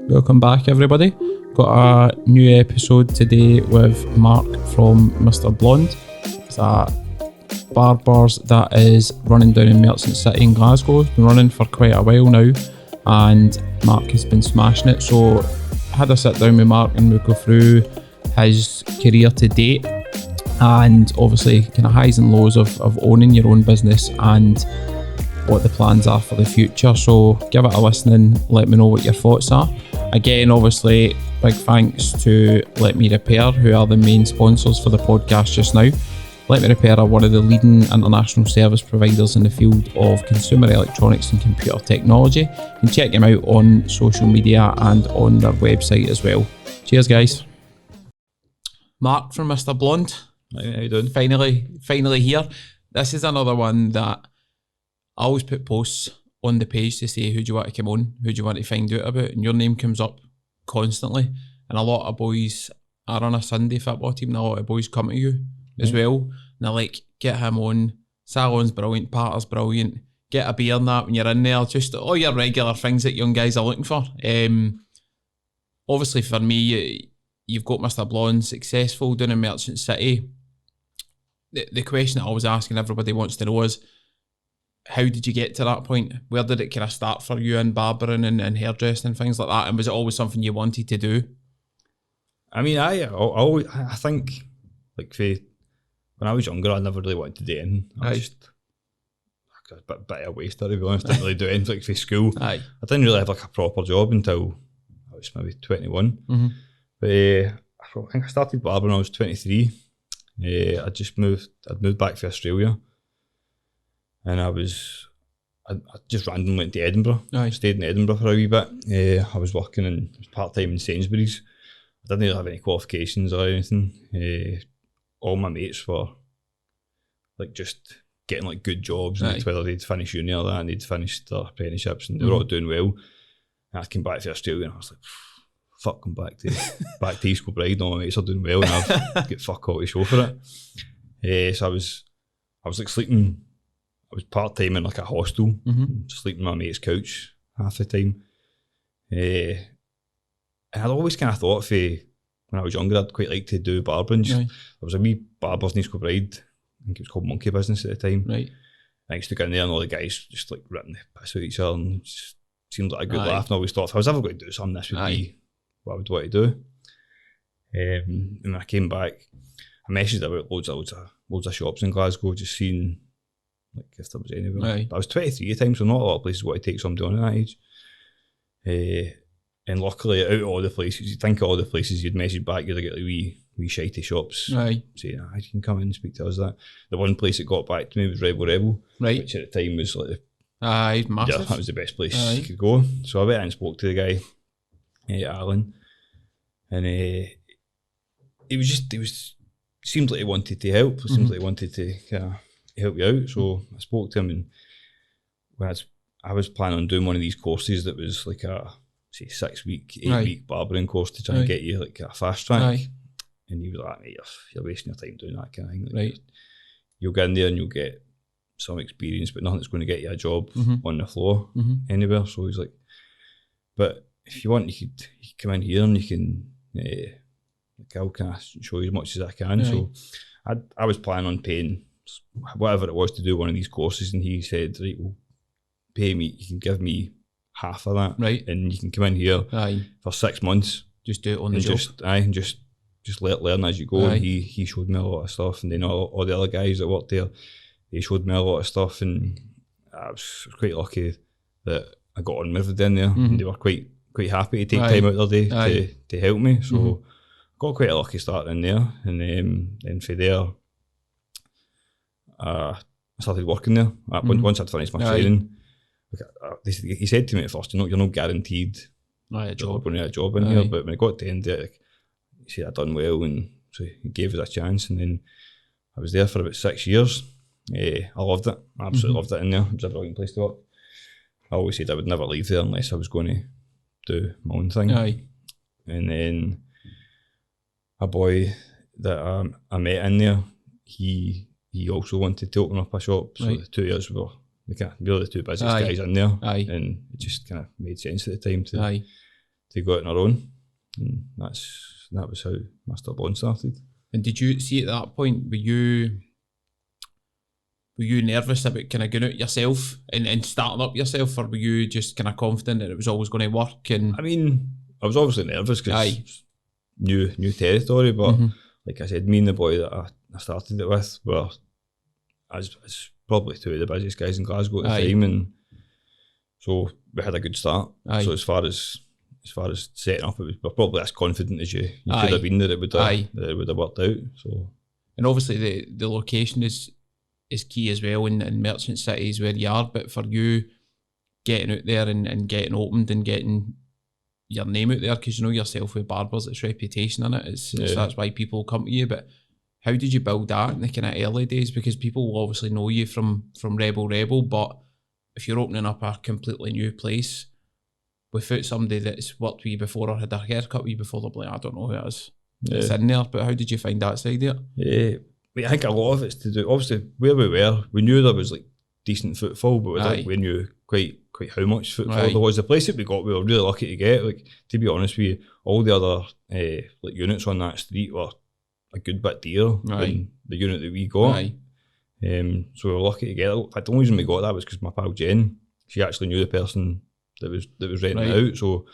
Welcome back, everybody. Got a new episode today with Mark from Mr. Blonde. It's a barbers that is running down in Merchant City in Glasgow. It's been running for quite a while now, and Mark has been smashing it. So I had a sit down with Mark and we'll go through his career to date, and obviously kind of highs and lows of owning your own business and what the plans are for the future. So give it a listen, let me know what your thoughts are. Again, obviously, big thanks to Let Me Repair, who are the main sponsors for the podcast just now. Let Me Repair are one of the leading international service providers in the field of consumer electronics and computer technology. You can check them out on social media and on their website as well. Cheers, guys. Mark from Mr. Blonde. How you doing? Finally here. This is another one that I always put posts on the page to say, who do you want to come on? Who do you want to find out about? And your name comes up constantly. And a lot of boys are on a Sunday football team, and a lot of boys come to you as well. And they're like, get him on. Salon's brilliant, Patter's brilliant. Get a beer and that when you're in there. Just all your regular things that young guys are looking for. Obviously for me, you've got Mr. Blonde, successful down in Merchant City. The question that I was asking everybody wants to know is, how did you get to that point? Where did it kind of start for you in barbering and hairdressing and things like that? And was it always something you wanted to do? I mean, I think, like, when I was younger, I never really wanted to do anything. I was just a bit of a waster, to be honest. I didn't really do anything, like, for school. I didn't really have, like, a proper job until I was maybe 21. Mm-hmm. But I think I started barbering when I was 23. I'd moved back to Australia. And I just randomly went to Edinburgh. Stayed in Edinburgh for a wee bit. I was working part-time in Sainsbury's. I didn't really have any qualifications or anything. All my mates were like just getting like good jobs, and whether they'd finished uni or that, and they'd finished their apprenticeships, and they were all doing well. And I came back to Australia, and I was like, fuck, I'm back to East Kilbride. All my mates are doing well, and I've got fuck all to show for it. So I was like sleeping. I was part-time in like a hostel, sleeping on my mate's couch half the time. And I'd always kind of thought when I was younger, I'd quite like to do barbering. There was a wee barbers in East Kilbride. I think it was called Monkey Business at the time. Right. I used to go in there and all the guys just like ripping the piss out of each other, and it just seemed like a good laugh. And I always thought, if I was ever going to do something, this would be what I would want to do. And when I came back, I messaged about loads of shops in Glasgow, just seeing like if there was anywhere. But I was 23 at the time, so not a lot of places want to take somebody on at that age. And luckily, out of all the places, you'd think of all the places you'd message back, you'd get like wee shitey shops saying, you can come in and speak to us. That the one place that got back to me was Rebel, which at the time was like massive. Yeah, that was the best place you could go. So I went in and spoke to the guy, Alan, and he seemed like he wanted to help. It seemed like he wanted to help you out. So I spoke to him, and when I was planning on doing one of these courses that was like a 6-week, 8-week barbering course to try and get you like a fast track. And he was like, mate, you're wasting your time doing that kind of thing. Like, you'll get in there and you'll get some experience, but nothing's going to get you a job on the floor anywhere. So he's like, but if you want, you could come in here and you can, I'll kind of show you as much as I can. So I was planning on paying whatever it was to do one of these courses, and he said, right, well, pay me, you can give me half of that, and you can come in here for 6 months, just do it on the job, and just learn as you go. And he showed me a lot of stuff, and then all the other guys that worked there, they showed me a lot of stuff, and I was quite lucky that I got on with everything there, and they were quite happy to take time out of their day to help me. So I got quite a lucky start in there, and then from there I started working there. Once I'd finished my training, he said to me at first, you're not guaranteed a job in here, but when I got to the end of it, he said I'd done well, and so he gave us a chance, and then I was there for about 6 years. I loved it, absolutely loved it in there. It was a brilliant place to work. I always said I would never leave there unless I was going to do my own thing. And then a boy that I met in there, he also wanted to open up a shop, so the 2 years we were we were the two busiest guys in there, Aye. and it just kind of made sense at the time Aye. to go out on our own, and that was how Mr. Blonde started. And did you see at that point, were you nervous about kind of going out yourself and starting up yourself, or were you just kind of confident that it was always going to work? And I mean, I was obviously nervous because new territory, but like I said, me and the boy that I started it with were as probably two of the busiest guys in Glasgow at the time, and so we had a good start. So as far as setting up, we're probably as confident as you could have been that it would have worked out. So, and obviously the location is key as well in merchant cities where you are, but for you getting out there and getting opened and getting your name out there, because you know yourself with Barbers, it's reputation in it, so that's why people come to you. But how did you build that in the kind of early days? Because people will obviously know you from Rebel, but if you're opening up a completely new place without somebody that's worked with you before or had a haircut with you before, they'll be like, I don't know who it is. It's in there. But how did you find that side of it? I think a lot of it's to do, obviously, where we were, we knew there was like decent footfall, but we knew quite how much footfall there was. The place that we got, we were really lucky to get. Like, to be honest with you, all the other like units on that street were a good bit dearer than the unit that we got. So we were lucky to get it. In fact, the only reason we got that was because my pal Jen, she actually knew the person that was renting it out, so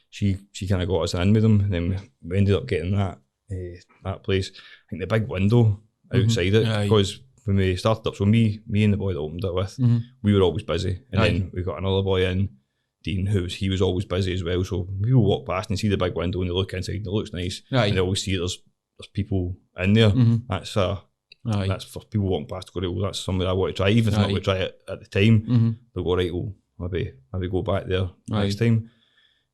she kind of got us in with them, and then we ended up getting that place. I think the big window outside it, because when we started up, so me and the boy that opened it with, we were always busy, and then we got another boy in, Dean, he was always busy as well. So people walk past and see the big window and they look inside and it looks nice, and they always see there's people in there. That's for people walking past to go, well, that's something I want to try, even if I not would try it at the time. But go, right, well, maybe go back there next time.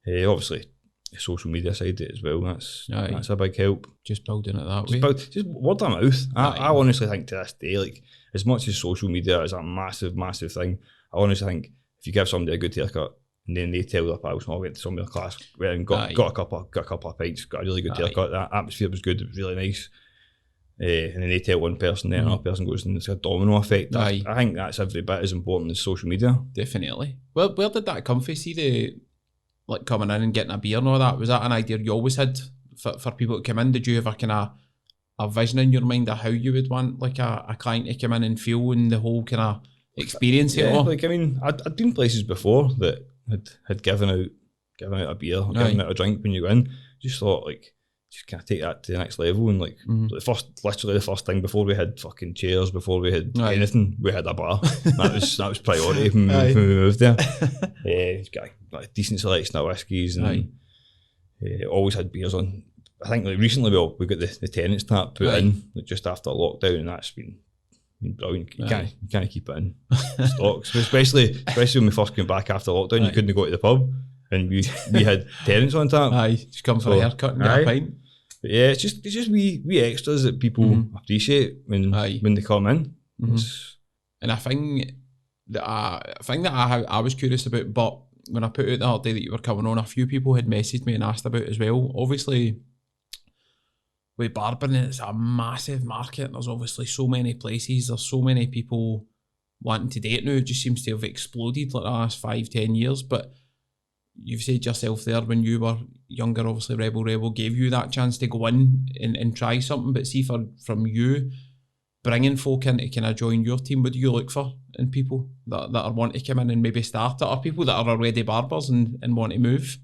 Obviously, the social media side of it as well, that's a big help. Just building it that way. Just word of mouth. I honestly think to this day, like, as much as social media is a massive, massive thing, I honestly think if you give somebody a good haircut and then they tell their pals, I went to some of their class and got a couple of pints, got a really good haircut, that atmosphere was good, it was really nice. And then they tell one person, then another person goes, and it's a domino effect. I think that's every bit as important as social media. Definitely. Well, where did that come from? See the, like, coming in and getting a beer and all that, was that an idea you always had for people to come in? Did you have a kind of a vision in your mind of how you would want like a client to come in and feel and the whole kind of experience? Like, I mean, I'd been places before that had given out a beer or given out a drink when you go in. Just thought, like, just kind of take that to the next level, and like literally the first thing, before we had fucking chairs, before we had anything, we had a bar. that was priority when we moved there. It's got a decent selection of whiskies, and always had beers on. I think like recently we got the tenants tap put in like just after lockdown, and that's been brilliant. You can't keep it in stocks, especially when we first came back after lockdown. You couldn't go to the pub, and we had tenants on tap. Just come for a haircut and get a pint. But yeah, it's just wee extras that people appreciate when they come in. And a thing that I was curious about, but when I put out the other day that you were coming on, a few people had messaged me and asked about as well. Obviously, with barbering, it's a massive market. There's obviously so many places. There's so many people wanting to date now. It just seems to have exploded like the last 5-10 years. But you've said yourself there, when you were younger, obviously Rebel gave you that chance to go in and try something. But see, from you bringing folk in to kind of join your team, what do you look for in people that are wanting to come in and maybe start it, or people that are already barbers and want to move?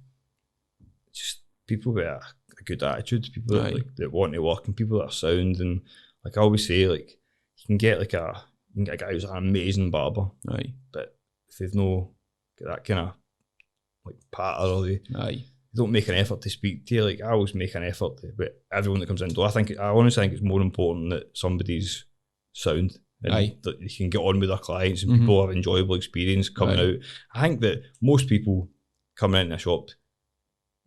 Just people with a good attitude, people that want to work, and people that are sound. And like I always say, like, you can get a guy who's an amazing barber, but if they've no got that kind of like patter, or they don't make an effort to speak to you, like I always make an effort with everyone that comes in. I honestly think it's more important that somebody's sound and that you can get on with their clients and people have enjoyable experience coming out. I think that most people coming in a shop,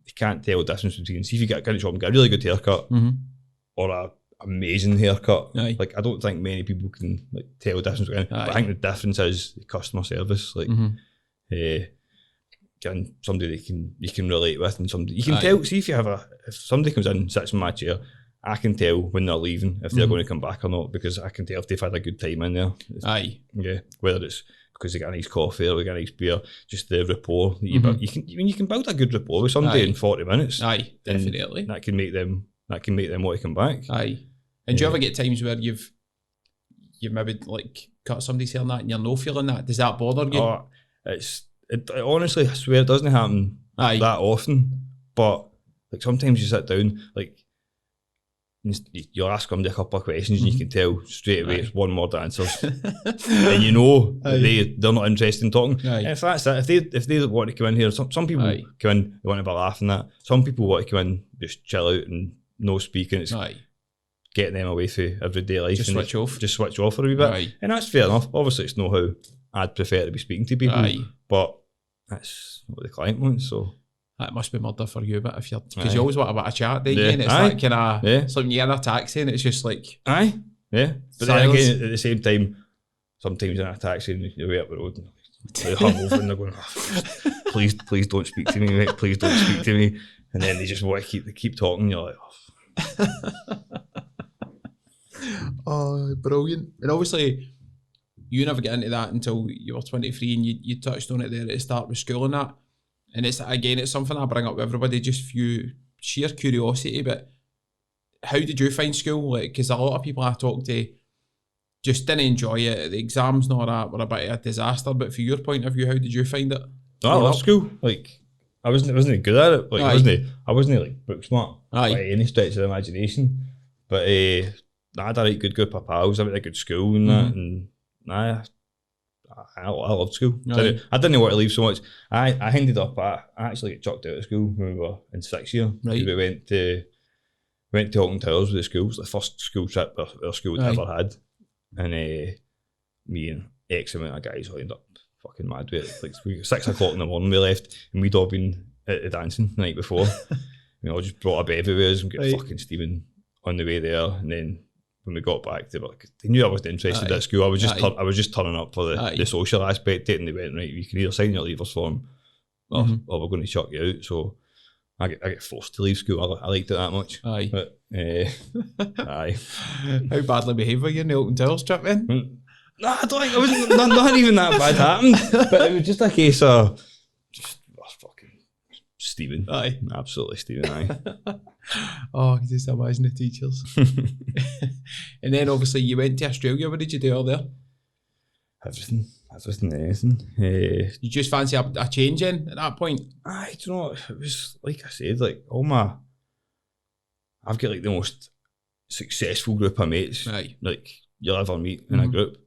they can't tell the difference between, see if you get a shop and get a really good haircut or a amazing haircut. Like, I don't think many people can like tell the difference between, but I think the difference is the customer service. Like, getting somebody that you can relate with, and somebody you can tell. See, if somebody comes in and sits in my chair, I can tell when they're leaving if they're going to come back or not, because I can tell if they've had a good time in there. Yeah, whether it's because they get a nice coffee or they get a nice beer, just the rapport that you build. You can build a good rapport with somebody in 40 minutes. Aye, definitely. That can make them want to come back. Aye. And do you ever get times where you've maybe like cut somebody's hair and that and you're no feeling that? Does that bother you? Oh, honestly, I swear it doesn't happen that often. But like sometimes you sit down, like you'll ask somebody a couple of questions and you can tell straight away it's one word answers, and you know that they're not interested in talking. If that's it, if they want to come in here, some people come in, they want to be laughing at. Some people want to come in, just chill out and no speaking. It's getting them away through everyday life. Just switch off for a wee bit. And that's fair enough. Obviously it's not how I'd prefer to be speaking to people, but that's what the client wants, so that must be murder for you, but if you're, because you always want a bit of chat, don't you? And it's like kind of, it's like when you're in a taxi and it's just like, but then again, at the same time, sometimes in a taxi and you're way up the road and they hum over and they're going, please don't speak to me, mate, please don't speak to me, and then they just want to keep talking, and you're like, oh, brilliant. And obviously you never get into that until you were 23, and you touched on it there at the start with school and that. And it's something I bring up with everybody, just for sheer curiosity. But how did you find school? Like, because a lot of people I talk to just didn't enjoy it. The exams and all that were a bit of a disaster. But from your point of view, how did you find it? I love school. Like, I wasn't good at it. Like, I wasn't like book smart by any stretch of the imagination. But I had a right good group of pals. I went to a good school and that, and I loved school. I didn't want to leave so much. I ended up, I actually got chucked out of school when we were in 6th year. We went to Alton Towers with the school. It was the first school trip our school had ever had. And me and X amount of guys lined up fucking mad with it. Like 6 o'clock in the morning we left, and we'd all been at the dancing the night before. We all just brought a bevy with us and got fucking steaming on the way there. And then when we got back, they knew I wasn't interested at school. I was just turning up for the social aspect of it, and they went, right, you can either sign your leavers form or we're going to chuck you out. So I get forced to leave school. I liked it that much. But, How badly behaved were you in the Alton Towers trip then? No, I don't think I wasn't. Not even that bad happened. But it was just a case of fucking Stephen. Absolutely Stephen. Oh, I can just imagine the teachers. And then obviously you went to Australia. What did you do out there? Everything, anything. You just fancy a change in at that point? Do you know, it was like I said, like I've got like the most successful group of mates like you'll ever meet in a group,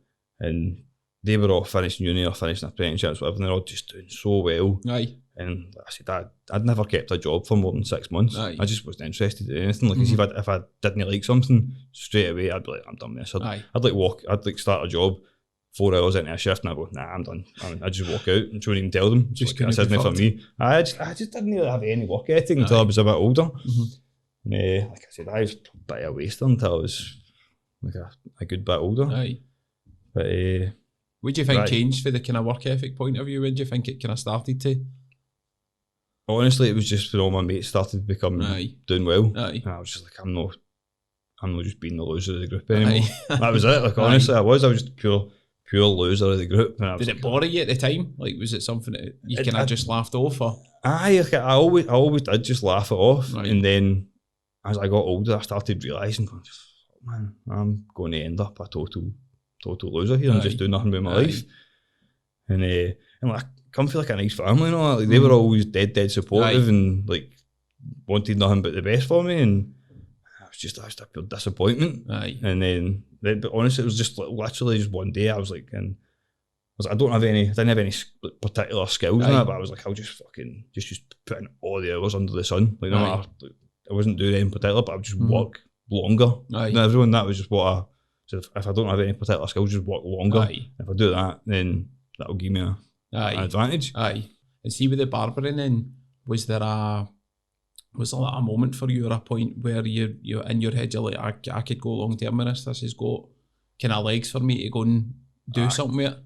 and they were all finishing uni or finishing apprenticeships, whatever, and they're all just doing so well. And like I said, I'd never kept a job for more than 6 months. I just wasn't interested in anything. Like if I didn't like something, straight away I'd be like, I'm done with this. I'd start a job 4 hours into a shift and I'd go, nah, I'm done. I'd just walk out and try and tell them. Just like, this isn't for me. I just didn't really have any work ethic until I was a bit older. And like I said, I was a bit of a waster until I was like a good bit older. But what do you think changed for the kind of work ethic point of view? When do you think it kind of started to? Honestly, it was just when all my mates started becoming doing well. And I was just like, I'm not just being the loser of the group anymore. That was it. Like honestly, I was just pure loser of the group. And did it bother you at the time? Like, was it something that you kind of just laughed off? Or? I always did just laugh it off. And then as I got older, I started realising, man, I'm going to end up a total loser here and just do nothing with my life. And like, come feel like a nice family and all that. Like, they were always dead supportive and like wanted nothing but the best for me, and I was just a pure disappointment. And then but honestly, it was just literally just one day I was like, I didn't have any particular skills in it, but I was like, I'll just fucking just put in all the hours under the sun. Like no matter, I wasn't doing anything particular, but I would just work longer than everyone. That was just what I said. If I don't have any particular skills, just work longer. If I do that, then that'll give me an advantage. And see with the barbering then, was there a moment for you or a point where you're in your head, you're like, I could go long term with this has got kind of legs for me to go and do something with it?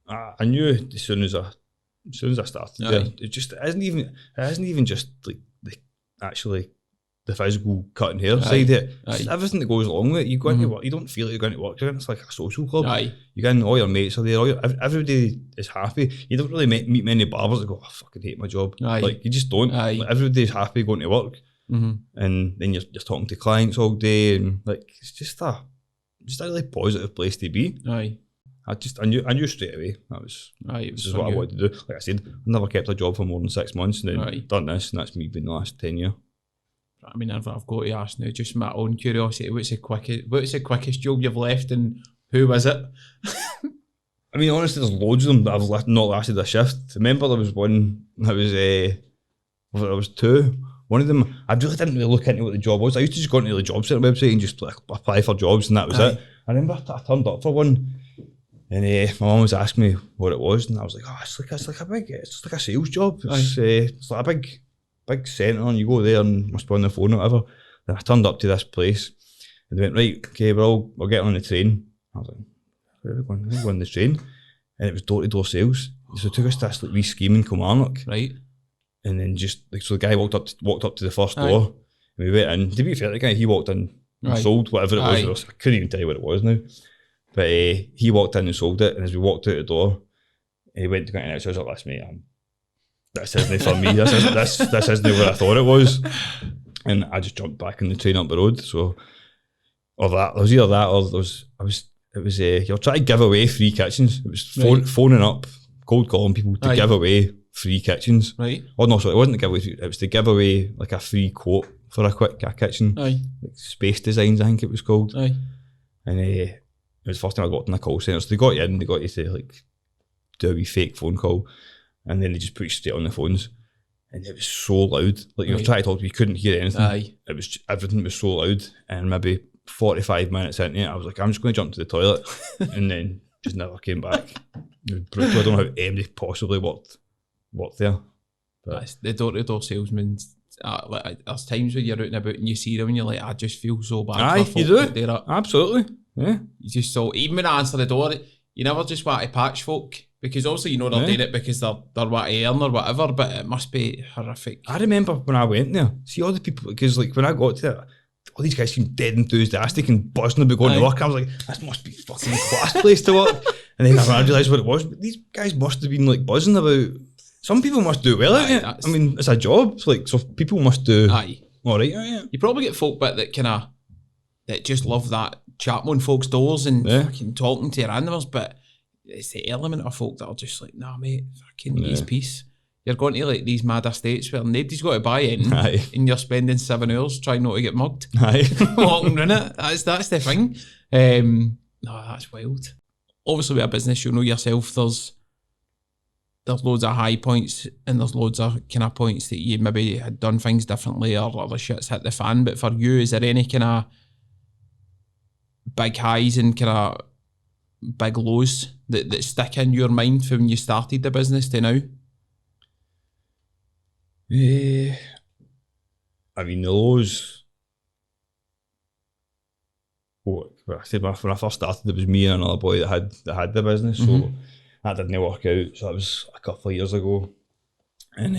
I knew as soon as I started there, it isn't even just like actually the physical cutting hair Aye. side of it. Aye. It's everything that goes along with it. You go into work, you don't feel like you're going to work. It's like a social club. Aye. You get in, all your mates are there. Everybody is happy. You don't really meet many barbers that go, I fucking hate my job. Aye. Like, you just don't. Aye. Like, everybody's happy going to work. And then you're talking to clients all day, and like, it's just a really positive place to be. Aye. I knew straight away this is what I wanted to do. Like I said, I never kept a job for more than 6 months, and then done this, and that's me been the last 10 years. I mean, I've got to ask now, just my own curiosity, what's the quickest job you've left, and who was it? I mean, honestly, there's loads of them that I've not lasted a shift. Remember, there was one that was there was two. One of them, I really didn't really look into what the job was. I used to just go into the job centre website and just like, apply for jobs, and that was it. I remember I turned up for one, and my mum was asking me what it was, and I was like, oh, it's like a sales job. It's like a big centre, and you go there and must be on the phone or whatever. Then I turned up to this place, and they went, right, okay, we're getting on the train. I was like, where are we going? We're going on the train, and it was door-to-door sales. So it took us to this like wee scheme in Kilmarnock, right? And then just like, so the guy walked up to the first door, and we went in. To be fair, the guy, he walked in and sold whatever it was. I couldn't even tell you what it was now, but he walked in and sold it. And as we walked out the door, he went to go in. So I was like, "Listen, mate, this isn't for me. This isn't what I thought it was." And I just jumped back in the train up the road. So, or that, it was either that, or it was you're trying to give away free kitchens. It was phoning up, cold calling people to give away free kitchens. Right. Oh no, sorry, it wasn't to give away, it was to give away like a free quote for a kitchen. Aye. Like Space Designs, I think it was called. Aye. And it was the first time I got in a call centre. So they got you in, they got you to like do a wee fake phone call, and then they just put you straight on the phones. And it was so loud. Like you were trying to talk to me, you couldn't hear anything. Aye. It was everything was so loud. And maybe 45 minutes into it, I was like, I'm just going to jump to the toilet. And then just never came back. It was brutal. I don't know how anybody possibly worked there. But the door-to-door salesman, like, there's times when you're out and about and you see them and you're like, I just feel so bad for folk. You do. Absolutely. Yeah. You just so, even when I answer the door, you never just want to patch folk, because also you know they're doing it because they're what to earn or whatever, but it must be horrific. I remember when I went there, see all the people, because like when I got to it, all these guys seemed dead enthusiastic and buzzing about going to work. I was like, this must be fucking class place to work. And then I realised what it was. But these guys must have been like buzzing about. Some people must do well at it. I mean, it's a job. It's like, so people must do all right. Yeah. You probably get folk that just love that chatting on folks' doors and fucking talking to your animals, but it's the element of folk that are just like, nah, mate, fucking ease peace. You're going to like these mad estates where nobody's got to buy in, and you're spending 7 hours trying not to get mugged. Walking around it. That's the thing. No, that's wild. Obviously, with a business, you know yourself, there's loads of high points and there's loads of kind of points that you maybe had done things differently or the shit's hit the fan. But for you, is there any kind of big highs and kind of big lows that stick in your mind from when you started the business to now? I mean, the lows. I said when I first started, it was me and another boy that had the business, so that didn't work out. So that was a couple of years ago, and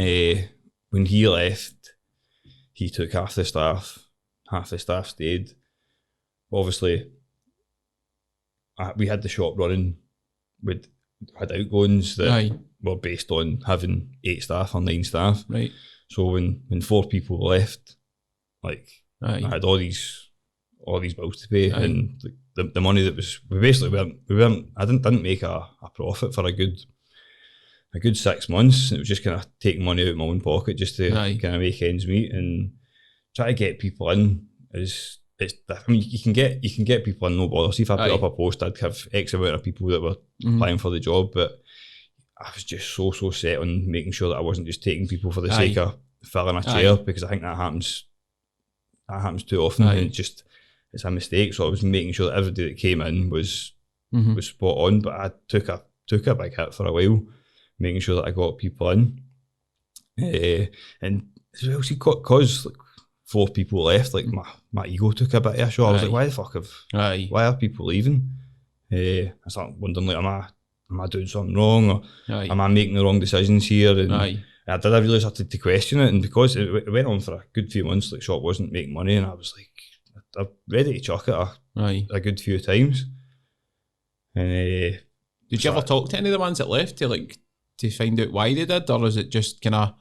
when he left, he took half the staff stayed. Obviously, we had the shop running. We had outgoings that were based on having 8 staff or 9 staff. Right. So when 4 people left, like I had all these bills to pay, and the money that was we weren't. I didn't make a profit for a good 6 months. It was just kind of taking money out of my own pocket just to kind of make ends meet, and try to get people in I mean, you can get people in, no bother. See, if I put up a post, I'd have X amount of people that were applying for the job, but I was just so set on making sure that I wasn't just taking people for the sake of filling a chair, because I think that happens too often, and it's a mistake. So I was making sure that everybody that came in was spot on, but I took a big hit for a while, making sure that I got people in, and as well, see, cause like 4 people left, like my ego took a bit of a shot. I was like, why the fuck why are people leaving? I started wondering, like, am I doing something wrong, or am I making the wrong decisions here? And I did. I really started to question it, and because it went on for a good few months, like shop wasn't making money, and I was like, I'm ready to chuck it a good few times. And did you ever talk to any of the ones that left to find out why they did, or is it just kind of?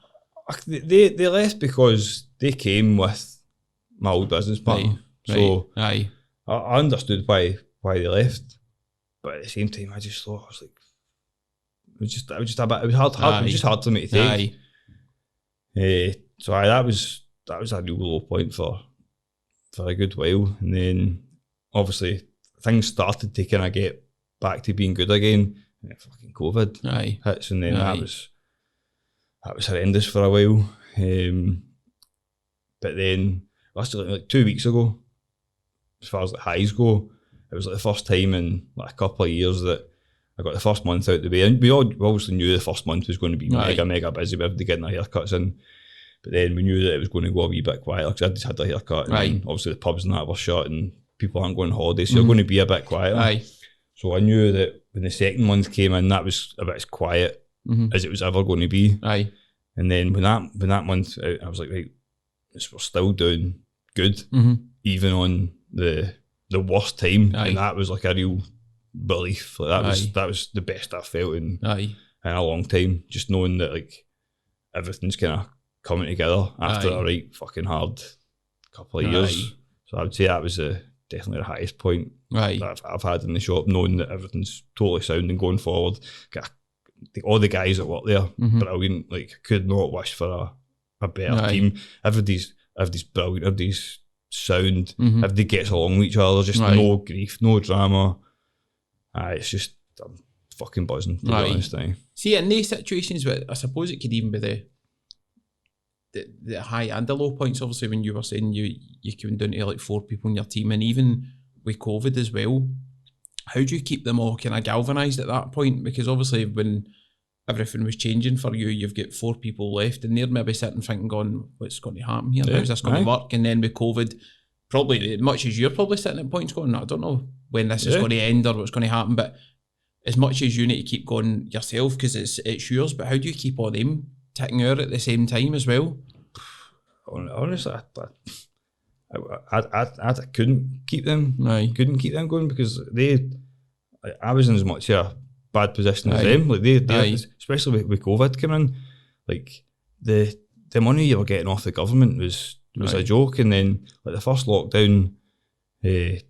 They left because they came with my old business partner, so I understood why they left, but at the same time, I just thought, I was like, it was just hard for me to take. So that was a real low point for a good while, and then obviously things started to kind of get back to being good again. And fucking COVID hits, and then that was horrendous for a while. But then that's like 2 weeks ago, as far as highs go, it was like the first time in like a couple of years that I got the first month out the way. And we obviously knew the first month was going to be mega busy with everybody getting their haircuts in. But then we knew that it was going to go a wee bit quieter because I just had a haircut. And then obviously the pubs and that were shut and people aren't going on holiday, so you're going to be a bit quieter. So I knew that when the second month came in, that was about as quiet as it was ever going to be. And then when that month out, I was like, right, we're still doing good, even on the worst time. And that was like a real relief. Like that was the best I've felt in a long time. Just knowing that like everything's kind of coming together after a right fucking hard couple of years. So I would say that was definitely the highest point that I've had in the shop, knowing that everything's totally sound and going forward. All the guys that work there, brilliant. Like, could not wish for a better team. Everybody's brilliant. Everybody's sound. Everybody gets along with each other. Just no grief, no drama. It's just, I'm fucking buzzing, to be honest. See, in these situations, but I suppose it could even be the high and the low points. Obviously, when you were saying you came down to like 4 people in your team, and even with COVID as well, how do you keep them all kind of galvanised at that point? Because obviously when everything was changing for you, you've got 4 people left and they're maybe sitting thinking, going, what's going to happen here? How's this going to work? And then with COVID, probably as much as you're probably sitting at points going, I don't know when this is going to end or what's going to happen, but as much as you need to keep going yourself because it's yours, but how do you keep all them ticking out at the same time as well? Honestly, I couldn't keep them. Couldn't keep them going because I was in as much a bad position as them. Like they especially with COVID coming in, like the money you were getting off the government was a joke. And then like the first lockdown, I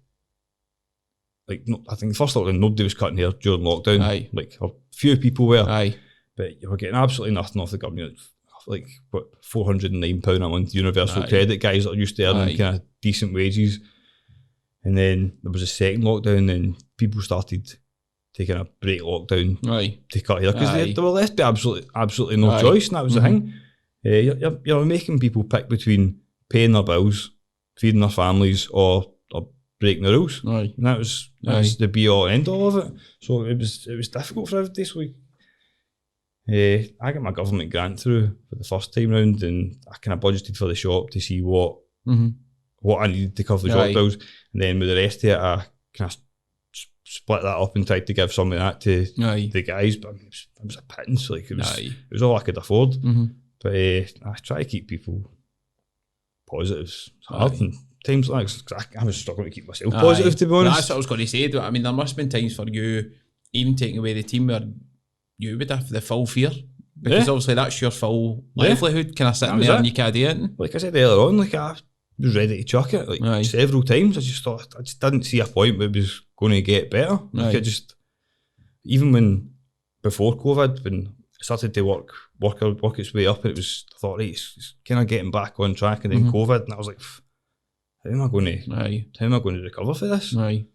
think the first lockdown nobody was cutting hair during lockdown. Like a few people were, but you were getting absolutely nothing off the government. Like what, £409 a month universal credit, guys that are used to earning kind of decent wages. And then there was a second lockdown, and people started to kind of break lockdown to cut hair because they were left with absolutely no choice, and that was the thing. You're making people pick between paying their bills, feeding their families, or breaking the rules. And that was the be all and end all of it. So it was difficult for everybody. So I got my government grant through for the first time round, and I kind of budgeted for the shop to see what I needed to cover the shop bills, and then with the rest of it, I kind of split that up and tried to give some of that to the guys. But I mean, it was a pittance. Like it was all I could afford. But I try to keep people positive. It's hard in times like that. I was struggling to keep myself positive, to be honest. That's what I was going to say. I mean, there must have been times for you, even taking away the team, where you would have the full fear, because obviously that's your full livelihood, kind of sitting there and you can't do it. Like I said earlier on, like I was ready to chuck it like several times. I just didn't see a point where it was going to get better. Like even when before COVID, when it started to work its way up, and I thought, right, it's kind of getting back on track, and then COVID, and I was like, how am I going to recover for this? And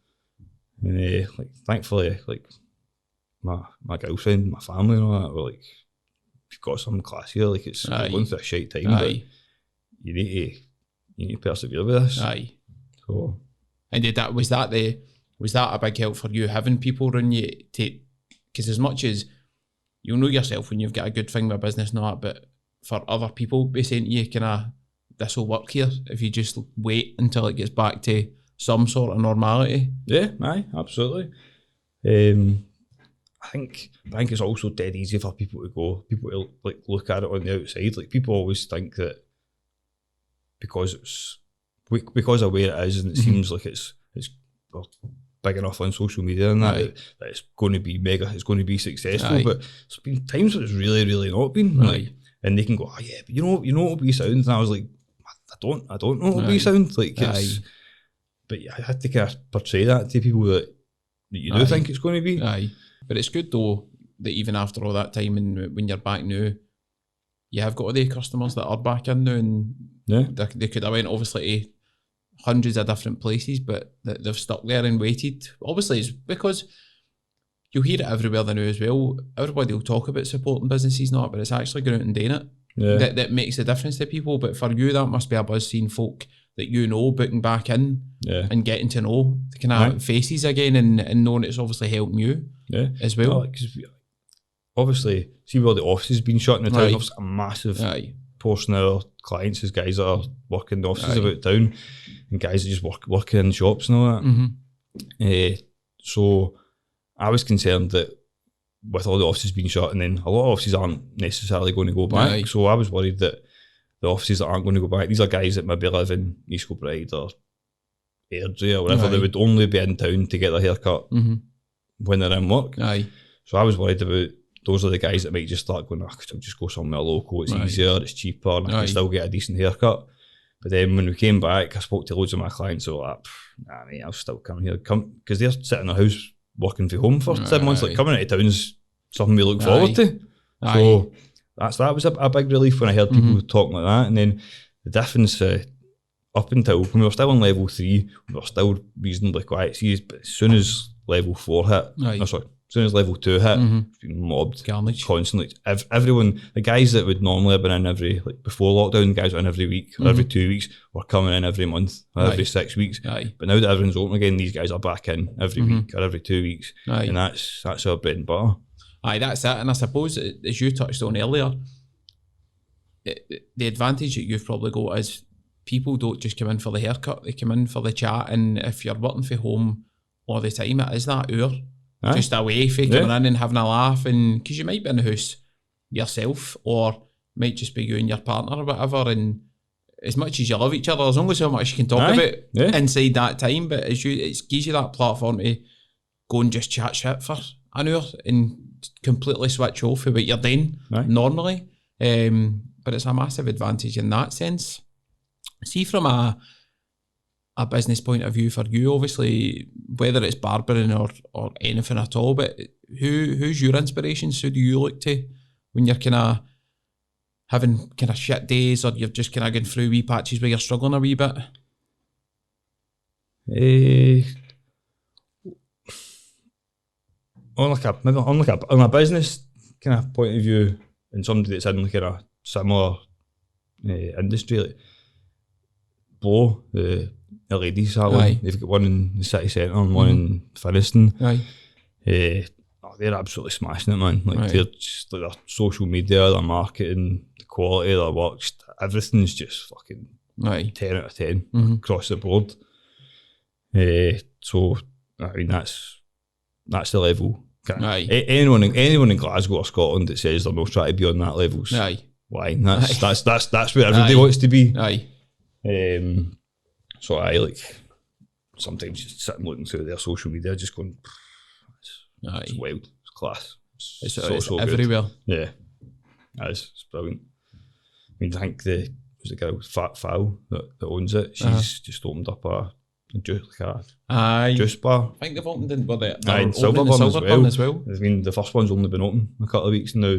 like thankfully, like my girlfriend, my family and all that were like, you've got some class here, like it's going through a shite time, but you need to persevere with this. So, and was that a big help for you, having people around you to, because as much as you'll know yourself when you've got a good thing with a business and all that, but for other people be saying to you, this will work here if you just wait until it gets back to some sort of normality. Yeah, absolutely. I think it's also dead easy for people to like look at it on the outside. Like people always think that because of where it is and it seems like it's well, big enough on social media and that it's going to be mega, it's going to be successful. But there's been times where it's really, really not been. Like, and they can go, oh yeah, but you know it'll be sound. And I was like, I don't know it'll be sound. Like it's, but I had to kind of portray that to people that you do think it's going to be. But it's good though that even after all that time and when you're back now, you have got all the customers that are back in now, and they could have went obviously to hundreds of different places, but they've stuck there and waited. Obviously it's because you'll hear it everywhere now as well. Everybody will talk about supporting businesses and all that, but it's actually going out and doing it that makes a difference to people. But for you, that must be a buzz seeing folk that you know booking back in and getting to know the kind of faces again and knowing it's obviously helping you as well. Obviously, see where the office has been shut in the town, obviously a massive portion of our clients is guys that are working in the offices about town and guys that just working in shops and all that. So I was concerned that with all the offices being shut, and then a lot of offices aren't necessarily going to go back. So I was worried that the offices that aren't going to go back, these are guys that maybe live in East Kilbride or Airdrie or whatever, they would only be in town to get their haircut when they're in work. So I was worried about those are the guys that might just start going, I'll just go somewhere local, it's easier, it's cheaper, and I can still get a decent haircut. But then when we came back, I spoke to loads of my clients who were like, nah mate, I'll still come here. Because they're sitting in their house working from home for 7 months, like coming into town's something we look forward to. So that was a big relief when I heard people talking like that. And then the difference up until when we were still on level 3, we were still reasonably quiet. See, but as soon as level 4 hit, as soon as level 2 hit, it's been mobbed constantly. Everyone, the guys that would normally have been in every, like before lockdown, guys were in every week or every 2 weeks, were coming in every month or every 6 weeks. But now that everyone's open again, these guys are back in every week or every 2 weeks. And that's our bread and butter. That's it. And I suppose, as you touched on earlier, the advantage that you've probably got is people don't just come in for the haircut, they come in for the chat. And if you're working from home all the time, it is that hour just away from coming in and having a laugh. And because you might be in the house yourself, or might just be you and your partner or whatever, and as much as you love each other, there's only so much you can talk about inside that time. But it gives you that platform to go and just chat shit for an hour and completely switch off of what you're doing normally. But it's a massive advantage in that sense. See, from a business point of view for you, obviously, whether it's barbering or anything at all, but who's your inspirations? Who do you look to when you're kind of having kind of shit days, or you're just kind of going through wee patches where you're struggling a wee bit? On a business kind of point of view, and somebody that's in kind of similar industry, like Bo, the ladies salon, they've got one in the city centre and one in Finniston. They're absolutely smashing it, man. Like they're just like their social media, their marketing, the quality of their work, everything's just fucking 10 out of 10 across the board. So I mean that's the level. Anyone in Glasgow or Scotland that says they're not trying to be on that level's lying. That's where everybody wants to be. So I like sometimes just sitting looking through their social media, just going, it's wild, it's class, it's so everywhere. Good. It's brilliant. I mean, I think there's a girl, Fat Fowl, that owns it. She's just opened up a juice bar. I think they've opened in Silverburn as well. I mean, the first one's only been open a couple of weeks, and now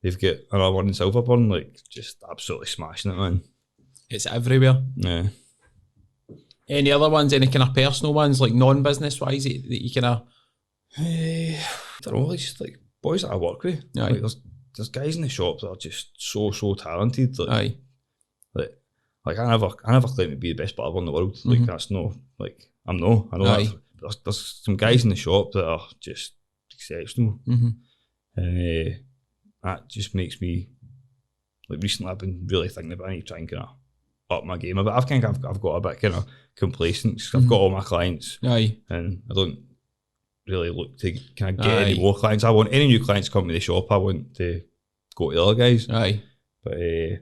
they've got another one in Silverburn. Like, just absolutely smashing it, man. It's everywhere. Any other ones, any kind of personal ones, like non-business wise, that you kind of... I don't know, it's just like boys that I work with. Like, there's guys in the shop that are just so talented. Like I never claim to be the best barber in the world. Like that's no, like I know that. There's some guys in the shop that are just exceptional. And that just makes me, like recently I've been really thinking about I need to try and kind of up my game a bit. I've got a bit kind of complacent. I've got all my clients, and I don't really look to kind of get any more clients. I want any new clients to come to the shop. I want to go to the other guys. Aye. But the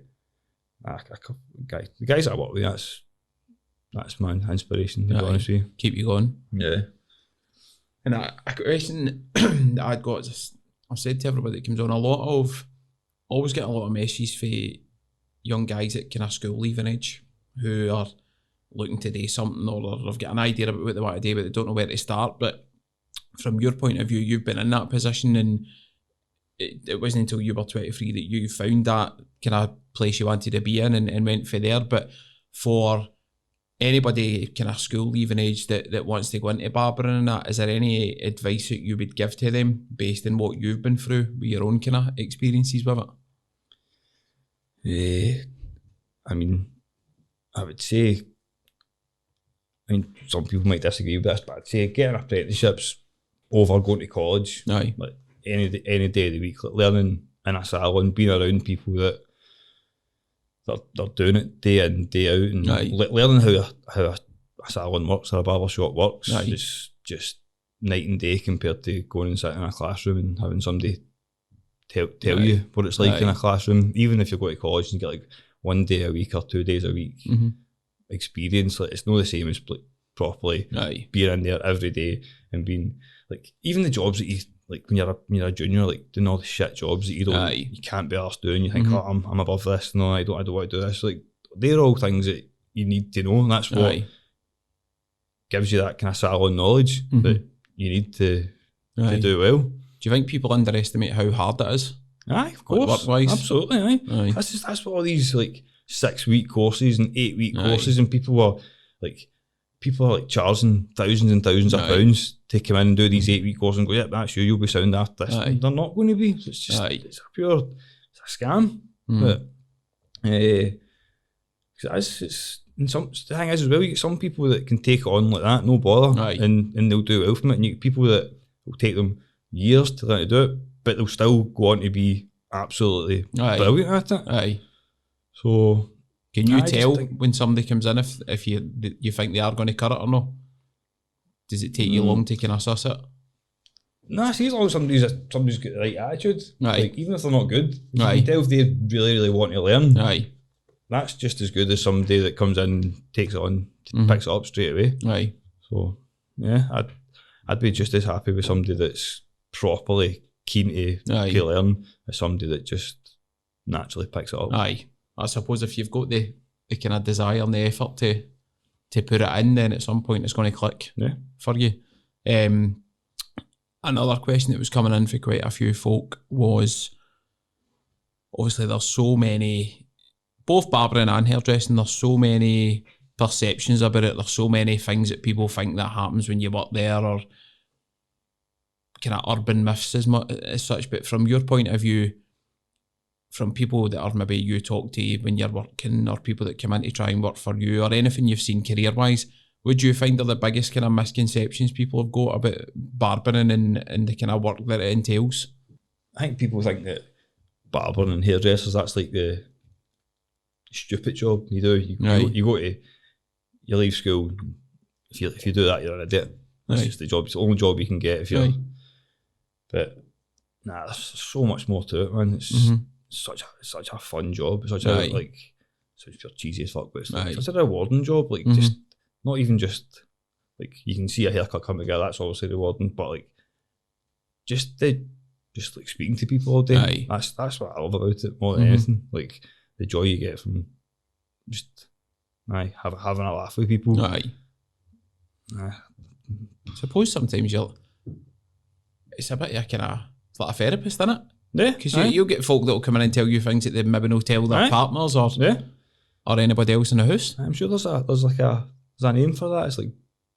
guys that I work with, that's my inspiration, to be honest with you. Keep you going. Yeah. And a question that I'd got, I've said to everybody that comes on, always get a lot of messages for young guys at kind of school leaving age who are looking to do something, or they've got an idea about what they want to do but they don't know where to start. But from your point of view, you've been in that position, and it wasn't until you were 23 that you found that kind of place you wanted to be in and went for there. But for anybody kind of school leaving age that wants to go into barbering and that, is there any advice that you would give to them based on what you've been through with your own kind of experiences with it? I mean, I would say, some people might disagree with this, but I'd say getting apprenticeships over going to college. Aye. Like any day of the week, like learning in a salon, being around people that they're doing it day in, day out, and learning how a salon works or a barber shop works. It's just night and day compared to going and sitting in a classroom and having somebody tell you what it's like in a classroom. Even if you go to college and get like 1 day a week or 2 days a week experience, like it's not the same as properly being in there every day and being like, even the jobs that you like when you're a junior, like doing all the shit jobs that you can't be arsed doing. You think, oh, I'm above this. No, I don't want to do this. Like, they're all things that you need to know, and that's what gives you that kind of salon knowledge that you need to do well. Do you think people underestimate how hard it is? Aye, of course, work-wise? Absolutely. Aye. That's what all these like 6-week courses and 8-week courses, and people are charging thousands and thousands of pounds to come in and do these 8-week courses and go, yeah, that's you'll be sound after this. They're not going to be. It's just it's a scam. But and the thing is as well, you get some people that can take it on like that, no bother, and they'll do well from it. And you get people that will take them years to learn to do it, but they'll still go on to be absolutely brilliant at it. So can you tell when somebody comes in if you think they are going to cut it or not? Does it take you long to kind of suss it? Nah, see, as long as somebody's got the right attitude, like even if they're not good, you can tell if they really, really want to learn. That's just as good as somebody that comes in, takes it on, picks it up straight away. So yeah, I'd be just as happy with somebody that's properly keen to learn as somebody that just naturally picks it up. I suppose if you've got the kind of desire and the effort to put it in, then at some point it's going to click for you. Another question that was coming in for quite a few folk was, obviously there's so many, both barbering and hairdressing, there's so many perceptions about it, there's so many things that people think that happens when you work there, or kind of urban myths as such. But from your point of view, from people that are maybe you talk to when you're working, or people that come in to try and work for you, or anything you've seen career-wise, would you find are the biggest kind of misconceptions people have got about barbering and the kind of work that it entails? I think people think that barbering and hairdressers, that's like the stupid job you do. You go to, you leave school, if you do that, you're an idiot. That's just the job. It's the only job you can get if you're... But nah, there's so much more to it, man. It's such a fun job. It's such a, like, such a cheesy as fuck, but it's such a rewarding job. Like, just not even just like you can see a haircut come together. That's obviously rewarding, but like just like speaking to people all day. That's what I love about it more than anything. Like the joy you get from just having a laugh with people. I suppose sometimes it's a bit of kind of like a therapist, isn't it? Yeah, because you'll get folk that will come in and tell you things that they maybe not tell their partners or anybody else in the house. I'm sure there's a name for that. It's like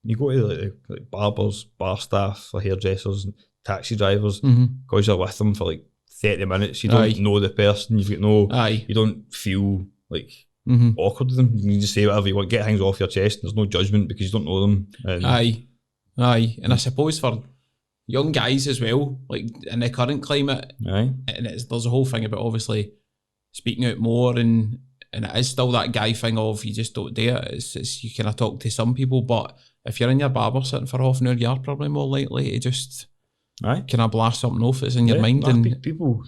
you go to like barbers, bar staff, or hairdressers, and taxi drivers, because you're with them for like 30 minutes. You don't know the person. You've got you don't feel like awkward with them. You can just say whatever you want, get things off your chest. There's no judgment because you don't know them. And and I suppose for young guys as well, like in the current climate, and there's a whole thing about obviously speaking out more, and it is still that guy thing of you just don't do it. It's you kind of talk to some people, but if you're in your barber sitting for half an hour, you're probably more likely to just kind of blast something off that's in your mind. And people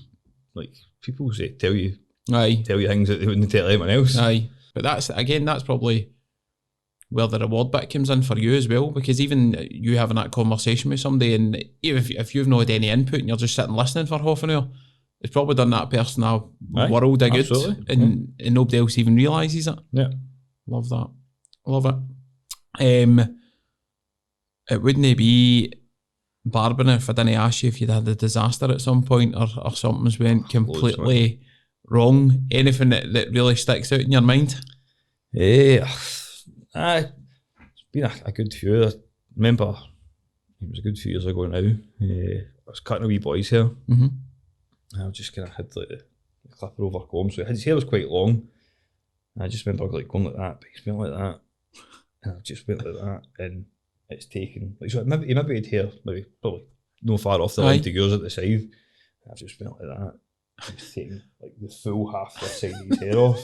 say tell you aye, things that they wouldn't tell anyone else. Aye, but that's probably where the reward bit comes in for you as well, because even you having that conversation with somebody, and even if you've not had any input and you're just sitting listening for half an hour, it's probably done that person a world of good, and nobody else even realises it. Yeah, love that, love it. It wouldn't be barbering if I didn't ask you if you'd had a disaster at some point, or something's went completely wrong. Anything that really sticks out in your mind? It's been a good few. I remember it was a good few years ago now. I was cutting a wee boy's hair. Mm-hmm. I just kind of had like the clipper over comb, so his hair was quite long. And I just remember like going like that, but he's been like that, and I just went like that, and it's taken like so. Maybe he had hair, probably no far off the line to yours at the side. And I've just went like that. It's taken like the full half the side of his hair off.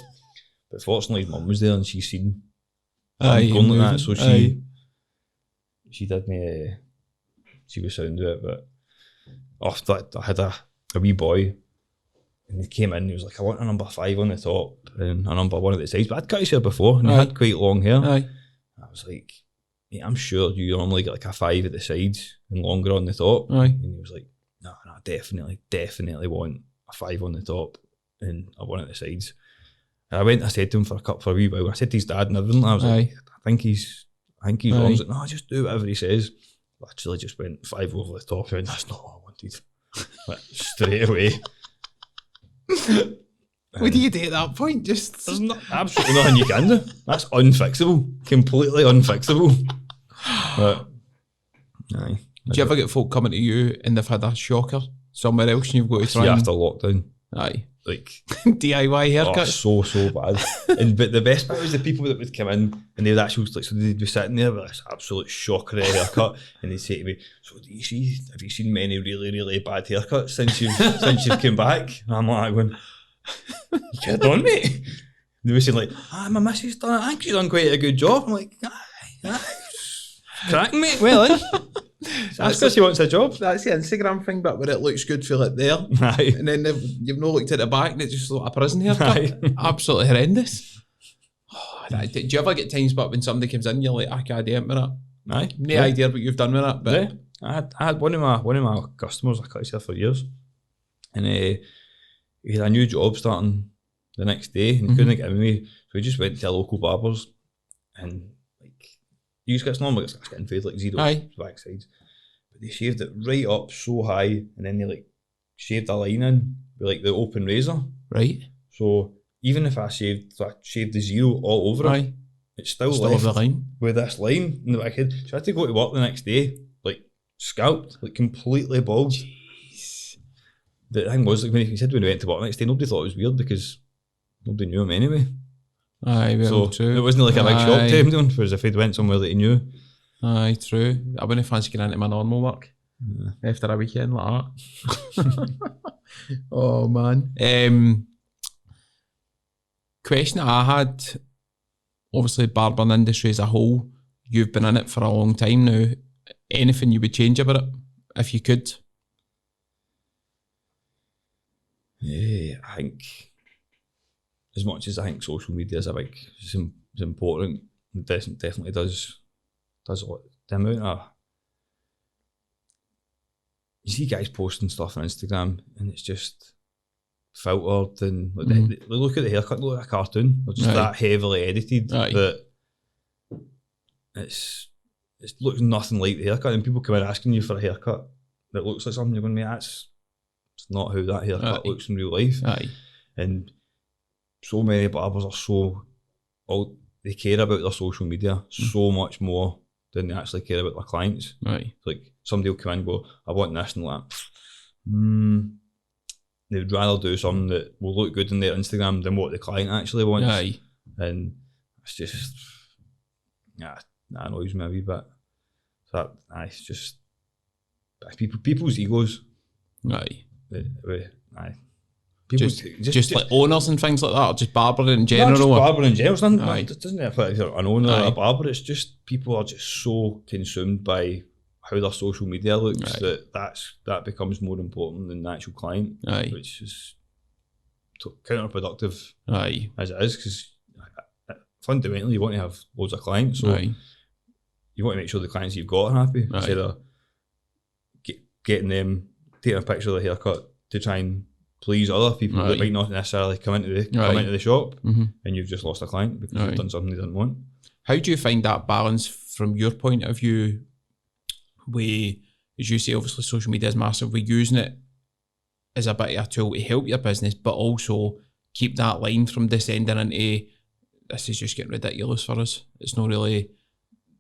But fortunately, his mum was there and she seen going like that, so she did me. She was sound to it, but after I had a wee boy, and he came in. He was like, "I want a number 5 on the top and a number 1 at the sides." But I'd cut his hair before, and he had quite long hair. I was like, "Mate, I'm sure you normally get like a 5 at the sides and longer on the top." And he was like, "No, definitely want a 5 on the top and a 1 at the sides." And I said to him for a cut for a wee while. I said to his dad and everything. I was like, I think he's wrong. He's like, "No, just do whatever he says." Literally just went 5 over the top. I went, "That's not what I wanted." Like, straight away. What do you do at that point? Just there's absolutely nothing you can do. That's unfixable. Completely unfixable. But aye. Do you ever get folk coming to you and they've had a shocker somewhere else and you've got to try after lockdown? Aye. Like DIY haircuts. So bad. But the best part was the people that would come in and they would actually like, so they'd be sitting there with this absolute shocker of a haircut, and they'd say to me, "So have you seen many really, really bad haircuts since you've come back?" And I'm like going, "You kidding on me?" They were saying like, "My missus done. I think she's done quite a good job." I'm like, aye. Cracking, mate. Well, that's because she wants a job. That's the Instagram thing, but where it looks good for it there. Aye. And then you've not looked at the back and it's just like a prison haircut. Absolutely horrendous. Do you ever get times but when somebody comes in, you're like, "I can't do it with it." Aye. No idea what you've done with it. But yeah. I had one of my customers. I cut his hair for years, and he had a new job starting the next day, and he couldn't get with me, so he just went to a local barbers, and you just get normally it's a skin fade like zero back sides, but they shaved it right up so high, and then they like shaved a line in with like the open razor. Right. So even if I shaved the zero all over it, it's still left the line with this line in the back head. So I had to go to work the next day like scalped, like completely bald. Jeez. The thing was like when he said when we went to work the next day, nobody thought it was weird because nobody knew him anyway. Aye, well, so true. It wasn't like a big shock to him, whereas if he'd went somewhere that he knew. Aye, true. I wouldn't fancy getting into my normal work after a weekend like that. Oh man. Question I had, obviously barbering industry as a whole, you've been in it for a long time now. Anything you would change about it, if you could? Yeah, I think as much as I think social media is it's important, it definitely does a lot. The amount of you see guys posting stuff on Instagram and it's just filtered and they look at the haircut, they look like a cartoon. They're just that heavily edited that it looks nothing like the haircut. And people come in asking you for a haircut that looks like something, you're going, "Mate, it's not how that haircut looks in real life." And so many barbers are they care about their social media so much more than they actually care about their clients. Like somebody will come in and go, "I want this," and like, they would rather do something that will look good on their Instagram than what the client actually wants. And it's just, that annoys me a wee bit. So it's just people's egos. people just like owners and things like that, or just barbering in general? Not just barbering in general. Aye. It doesn't affect if you're an owner or a barber. It's just people are just so consumed by how their social media looks that becomes more important than the actual client, which is counterproductive as it is, because fundamentally you want to have loads of clients, so you want to make sure the clients you've got are happy instead of getting them taking a picture of the haircut to try and please other people that might not necessarily come into the shop, and you've just lost a client because you've done something they didn't want. How do you find that balance from your point of view, where, as you say, obviously social media is massive, we're using it as a bit of a tool to help your business, but also keep that line from descending into this is just getting ridiculous for us, it's not really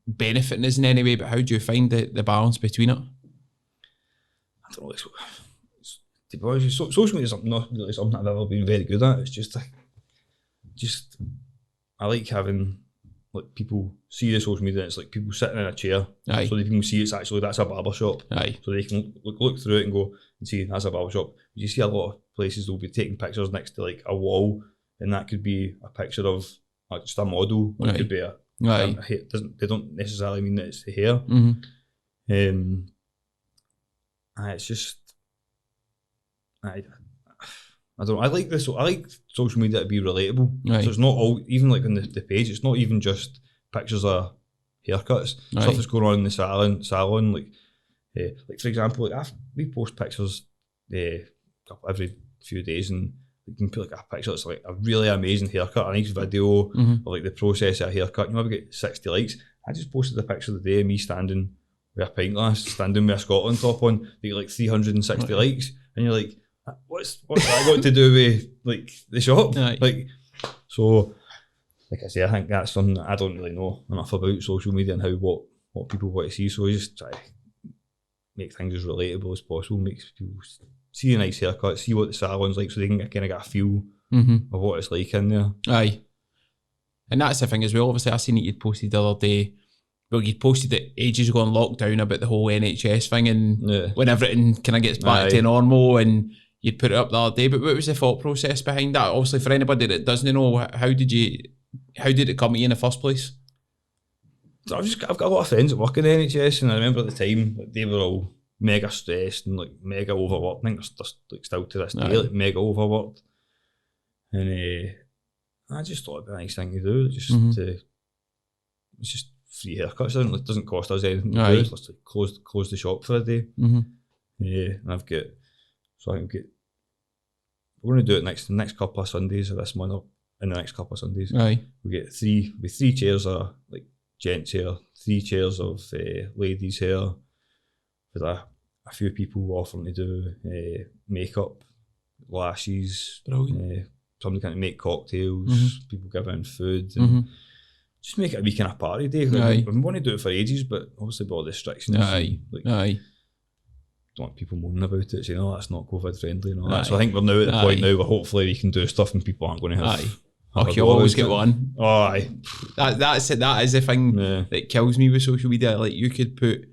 benefiting us in any way? But how do you find the balance between it? I don't know, to be honest, social media is not really something I've ever been very good at. It's just I like having like people see the social media, and it's like people sitting in a chair, so they can see that's a barber shop, so they can look through it and go and see that's a barber shop. You see a lot of places they'll be taking pictures next to like a wall, and that could be a picture of like just a model, or it could be a hair. They don't necessarily mean that it's the hair. It's just I don't know. I like this. I like social media to be relatable. So it's not all, even like on the page, it's not even just pictures of haircuts. Stuff that's going on in the salon. Like for example, like we post pictures every few days, and you can put like a picture that's like a really amazing haircut, a nice video of like the process of a haircut. You maybe get 60 likes. I just posted a picture of the day of me standing with a pint glass, standing with a Scotland top on. They get like 360 likes, and you're like, what's that got to do with like the shop? Like, so like I say, I think that's something that I don't really know enough about social media and how what people want to see. So I just try to make things as relatable as possible, makes people see a nice haircut, see what the salon's like, so they can kind of get a feel of what it's like in there. And that's the thing as well. Obviously, I seen it you'd posted the other day. Well, you'd posted it ages ago on lockdown about the whole NHS thing, and when everything kind of gets back to normal, and you'd put it up the other day. But what was the thought process behind that? Obviously, for anybody that doesn't know, how did it come to you in the first place? So I've got a lot of friends that work in the NHS, and I remember at the time like, they were all mega stressed and like mega overworked. I think they're like still to this day, like mega overworked. And I just thought it'd be a nice thing to do. It's just free haircuts. It doesn't cost us anything to do. It's just like close the shop for a day. And I've got, so I can get, we're going to do it next couple of Sundays of this month, or in the next couple of Sundays. We get three chairs of like gents hair, 3 chairs of ladies hair, with a few people offering to do makeup, lashes, somebody can make cocktails, people giving food, and just make it a wee kind of party day. Like, we want to do it for ages, but obviously with all the restrictions, don't want people moaning about it, saying, oh, that's not COVID friendly and all that. So I think we're now at the point now where hopefully we can do stuff and people aren't going to have you always get one. That's it. That is the thing that kills me with social media. Like, you could put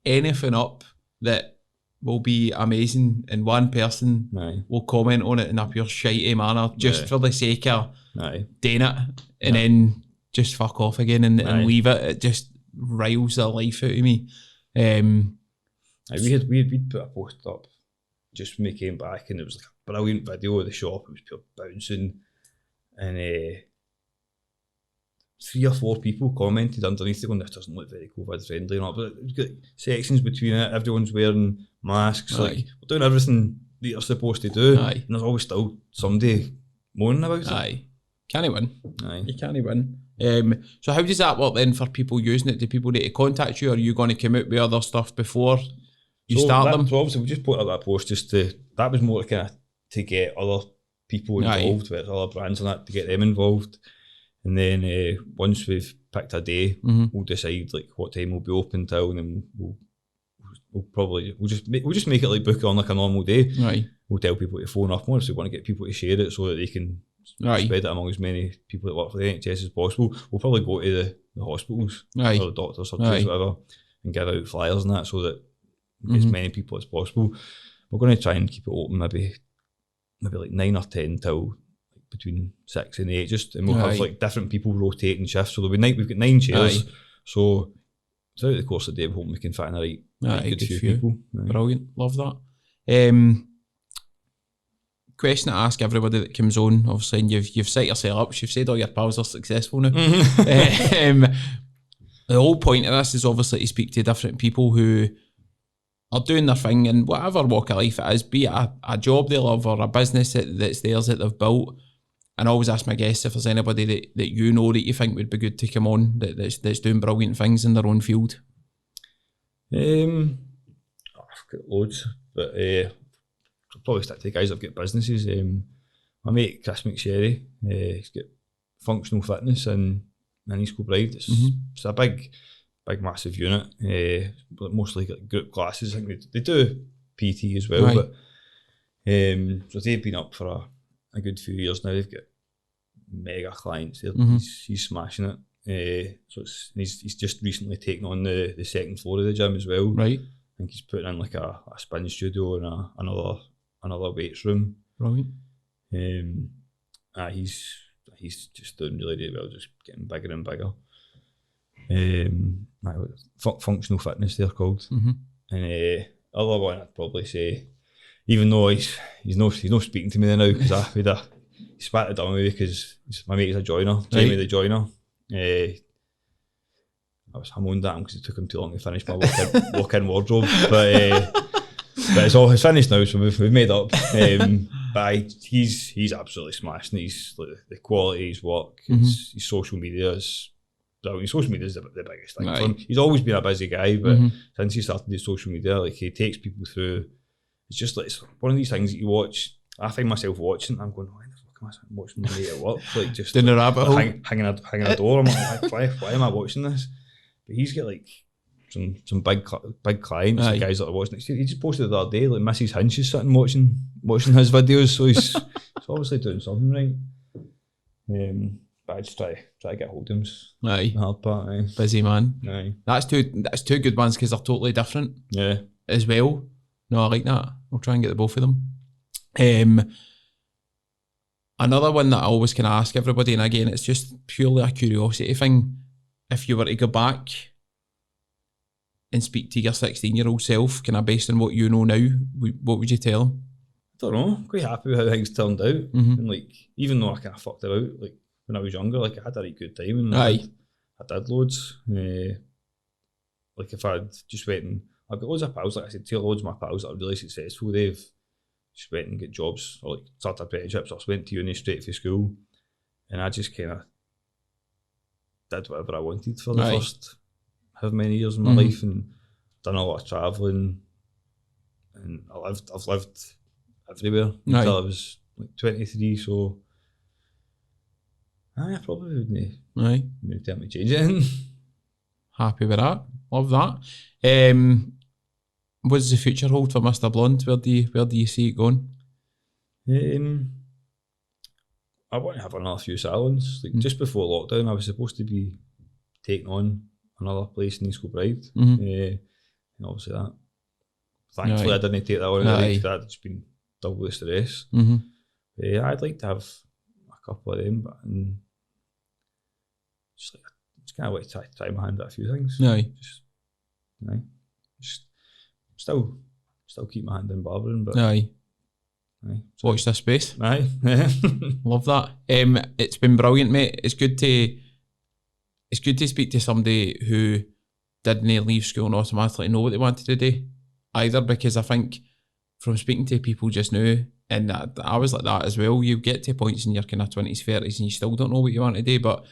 anything up that will be amazing, and one person will comment on it in a pure shitey manner just for the sake of doing it, and then just fuck off again and leave it. It just riles the life out of me. We'd put a post up just when we came back, and it was like a brilliant video of the shop. It was pure bouncing, and 3 or 4 people commented underneath it going, this doesn't look very COVID friendly and all, but we've got sections between it, everyone's wearing masks, like we're doing everything that you're supposed to do, and there's always still somebody moaning about it. Can't win. You can't win. So how does that work then for people using it? Do people need to contact you, or are you going to come out with other stuff before you start them? So obviously we just put up that post that was more kind of to get other people involved with other brands and that, to get them involved. And then once we've picked a day, we'll decide like what time we'll be open till, and then we'll just make it like book it on like a normal day. We'll tell people to phone up more if we want to get people to share it so that they can spread it among as many people that work for the NHS as possible. We'll probably go to the hospitals or the doctors, surgeries, whatever, and give out flyers and that so that as many people as possible. We're going to try and keep it open maybe maybe like 9 or 10 till between 6 and 8, and we'll have like different people rotating shifts. So we've got 9 chairs. So throughout the course of the day, we hope we can fit in a right good few people. Brilliant, love that. Question to ask everybody that comes on, obviously, and you've set yourself up, you've said all your pals are successful now. The whole point of this is obviously to speak to different people who are doing their thing in whatever walk of life it is, be it a job they love or a business that's theirs that they've built. And I always ask my guests if there's anybody that you know that you think would be good to come on that's doing brilliant things in their own field. I've got loads, but I'll probably stick to the guys that've got businesses. My mate Chris McSherry, he's got functional fitness in East Kilbride. It's a big massive unit, mostly like group classes. I think they do PT as well, but so they've been up for a good few years now. They've got mega clients. He's smashing it. So he's just recently taken on the second floor of the gym as well. Right. I think he's putting in like a spin studio and another weights room. Right. He's just doing really well, just getting bigger and bigger. Functional fitness they're called. And other one I'd probably say, even though he's not speaking to me now because he spat it down with me because my mate is a joiner, Jamie the joiner. I moaned at him because it took him too long to finish my walk-in wardrobe, but it's finished now, so we've made up. But he's absolutely smashing. He's like, the quality of his work, his social media is brilliant. Social media is the biggest thing for him. He's always been a busy guy, but since he started his social media, like he takes people through. It's just like, it's one of these things that you watch. I find myself watching, I'm going, why the fuck am I watching my mate at work? Like just in the rabbit hole, hanging a door. I'm like, why am I watching this? But he's got like some big clients, the guys that are watching it. He just posted the other day, like Mrs. Hinch is sitting watching his videos, so he's obviously doing something right. But I just try to get hold of him. The hard part. Busy man. That's two good ones because they're totally different. As well. No, I like that. I'll try and get the both of them. Another one that I always can ask everybody, and again, it's just purely a curiosity thing. If you were to go back and speak to your 16-year-old self, kind of based on what you know now, what would you tell him? I don't know. I'm quite happy with how things turned out. And like, even though I kind of fucked about, like when I was younger, like I had a really good time and I did loads. Like if I'd just went and I've got loads of pals, like I said, loads of my pals that are really successful. They've just went and get jobs or like started apprenticeships or went to uni straight from school, and I just kind of did whatever I wanted for the first however many years of my life, and done a lot of travelling, and I've lived everywhere until I was like 23. So I probably wouldn't tell me to change it. Happy with that. Love that. What does the future hold for Mr. Blonde? Where do you see it going? I want to have another few salons. Like just before lockdown, I was supposed to be taking on another place in East Kilbride. And obviously that. Thankfully, I didn't take that on. That's been double the stress. I'd like to have a couple of them, but just kind of like to try my hand at a few things. Just still keep my hand in barbering, but watch this space. Love that. It's been brilliant, mate. It's good to speak to somebody who didn't leave school and automatically know what they wanted to do either, because I think from speaking to people just now, and I was like that as well, you get to points in your kind of 20s, 30s and you still don't know what you want to do, but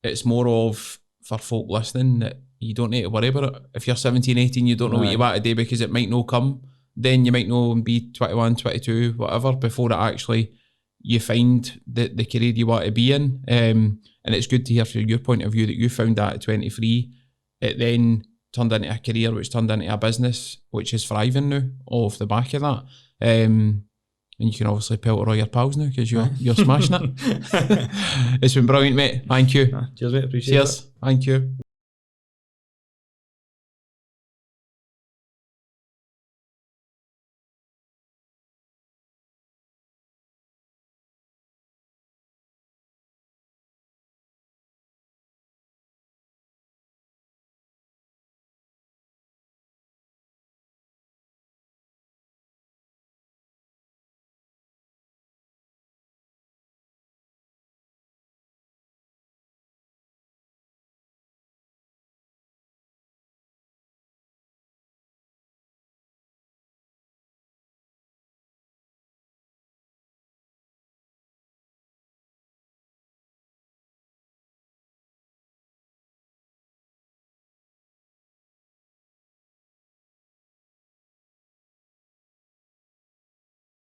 it's more of, for folk listening, that you don't need to worry about it. If you're 17, 18, you don't know what you want to do because it might not come. Then you might not be 21, 22, whatever, before it actually you find the career you want to be in. And it's good to hear from your point of view that you found that at 23. It then turned into a career, which turned into a business, which is thriving now off the back of that. And you can obviously pelt all your pals now because you're smashing it. It's been brilliant, mate. Thank you. Cheers, mate. Appreciate it. Thank you.